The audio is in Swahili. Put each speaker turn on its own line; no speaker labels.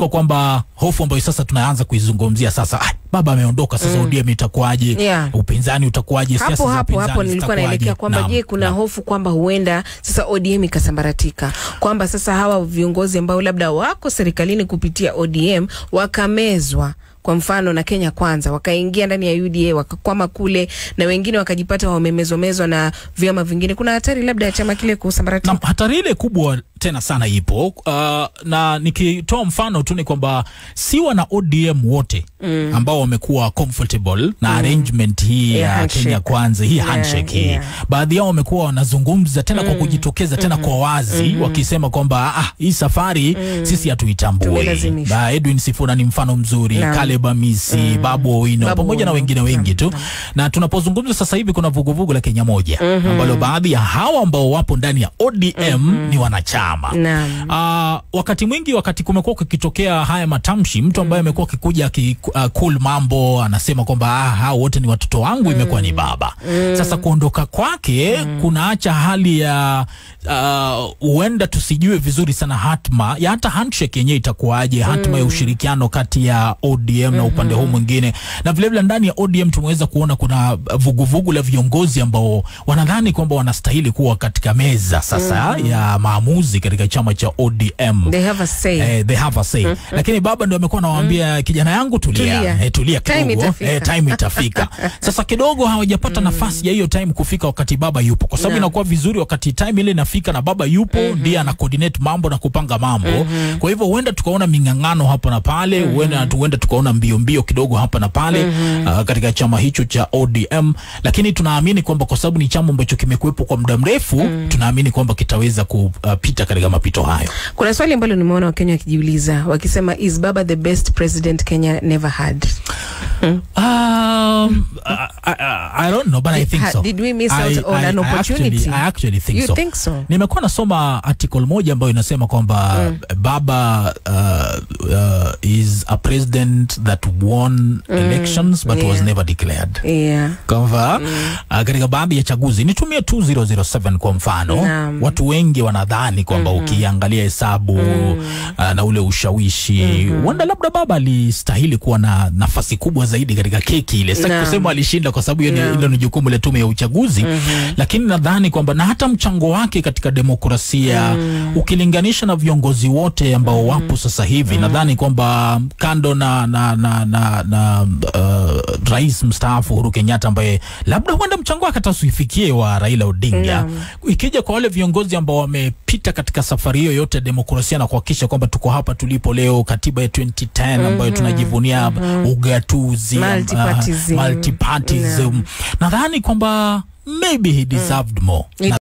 Kumbuka kwamba hofu ambayo sasa tunaanza kuizungumzia sasa, baba ameondoka sasa, ODM itakuwaje? Upinzani utakuwaje? Siasa za upinzani
hapo nilikuwa naelekea kwamba je, kuna hofu kwamba huenda sasa ODM ikasambaratika, kwamba sasa hawa viongozi ambao labda wako serikalini kupitia ODM wakamezwa, kwa mfano na Kenya Kwanza, wakaingia ndani ya UDA wakakwama kule, na wengine wakajipata wamemezomezwa na vyama vingine. Kuna hatari labda ya chama kile kusambaratika?
Na hatari ile kubwa tena sana ipo, na nikitoa mfano tu ni kwamba si wana ODM wote ambao wamekuwa comfortable na arrangement hii ya Kenya Kwanza, hii handshake hii. Baadhi yao wamekuwa wanazungumza tena kwa kujitokeza tena kwa wazi, wakisema kwamba hii safari sisi hatuitambui. Edwin Sifuna ni mfano mzuri, Caleb Amisi, Babu Owino pamoja na wengine wengi tu. Na tunapozungumza sasa hivi kuna vuguvugu la Kenya Moja ambalo baadhi ya hawa ambao wapo ndani ya ODM ni wanachama. Wakati mwingi, wakati kumekuwa kukitokea haya matamshi, mtu ambaye amekuwa kikuja cool mambo anasema kwamba hao wote ni watoto wangu, imekuwa ni baba. Sasa kuondoka kwake kunaacha hali ya huenda tusijue vizuri sana hatma ya hata handshake yenyewe itakuwaje, hatma ya ushirikiano kati ya ODM na upande huu mwingine. Na vile vile ndani ya ODM tumeweza kuona kuna vuguvugu la viongozi ambao wanadhani kwamba wanastahili kuwa katika meza sasa ya maamuzi katika chama cha ODM.
They have a say. Lakini baba ndio amekuwa anawaambia kijana yangu tulia kidogo, time itafika. Sasa kidogo hawajapata nafasi ya hiyo time kufika wakati baba yupo, kwa sababu inakuwa vizuri wakati time ile inafika na baba yupo, ndiye ana coordinate mambo na kupanga mambo. Kwa hivyo huenda tukaona mingangano hapa na pale, huenda tukaona mbio kidogo hapa na pale katika chama hicho cha ODM, lakini tunaamini kwamba kwa sababu ni chama ambacho kimekuwepo kwa muda mrefu, tunaamini kwamba kitaweza kupita katika mapito hayo. Kuna swali ambalo nimeona Wakenya wakijiuliza wakisema, is baba the best president Kenya never had?
I don't know, but I think so.
Did we miss out on an opportunity?
I actually think so.
You think so?
Nimekuwa nasoma article moja ambayo inasema kwamba baba is a president that won elections but was never declared. Kwamba katika baadhi ya chaguzi, nitumie 2007 kwa mfano, watu wengi wanadhani kwamba ukiangalia hesabu na ule ushawishi, wanda labda baba alistahili kuwa na nafasi kubwa zaidi katika keki ile. Sasa kusema alishinda kwa sababu hilo ni jukumu la tume ya uchaguzi, lakini nadhani kwamba na hata mchango wake katika demokrasia ukilinganisha na viongozi wote ambao wapo sasa hivi, nadhani kwamba kando na rais mstaafu Uhuru Kenyatta ambaye labda huenda mchango wake atasifikie wa Raila Odinga, ikija kwa wale viongozi ambao wamepita katika safari hiyo yote demokrasia na kuhakikisha kwamba tuko hapa tulipo leo, katiba ya 2010 ambayo tunajivunia, ugatuzi, multipartyism, nadhani kwamba maybe he deserved more.